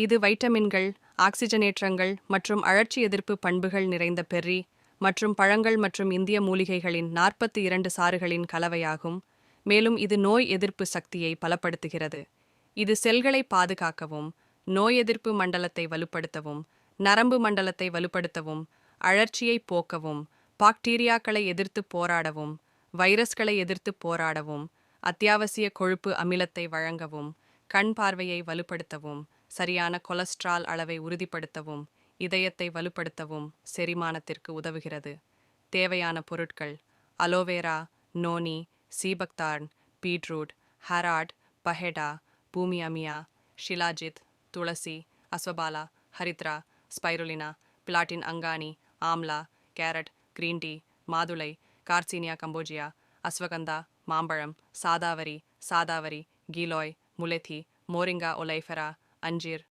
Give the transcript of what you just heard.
இது வைட்டமின்கள், ஆக்சிஜனேற்றங்கள் மற்றும் அழற்சி எதிர்ப்பு பண்புகள் நிறைந்த பெர்ரி மற்றும் பழங்கள் மற்றும் இந்திய மூலிகைகளின் 42 சாறுகளின் கலவையாகும். மேலும் இது நோய் எதிர்ப்பு சக்தியை பலப்படுத்துகிறது. இது செல்களை பாதுகாக்கவும், நோய் எதிர்ப்பு மண்டலத்தை வலுப்படுத்தவும், நரம்பு மண்டலத்தை வலுப்படுத்தவும், அழற்சியை போக்கவும், பாக்டீரியாக்களை எதிர்த்து போராடவும், வைரஸ்களை எதிர்த்து போராடவும், அத்தியாவசிய கொழுப்பு அமிலத்தை வழங்கவும், கண் பார்வையை வலுப்படுத்தவும், சரியான கொலஸ்ட்ரால் அளவை உறுதிப்படுத்தவும், இதயத்தை வலுப்படுத்தவும், செரிமானத்திற்கு உதவுகிறது. தேவையான பொருட்கள்: அலோவேரா, நோனி, சீபக்தார்ன், பீட்ரூட், ஹராட், பஹெடா, பூமி அமியா, ஷிலாஜித், துளசி, அஸ்வபாலா, ஹரித்ரா, spirulina, பிளாட்டின் அங்கானி, amla, carrot, green tea, மாதுளை, கார்சீனியா கம்போஜியா, அஸ்வகந்தா, மாம்பழம், சாதாவரி, கீலோய், முலெத்தி, மோரிங்கா ஒலைஃபெரா, அஞ்சீர்,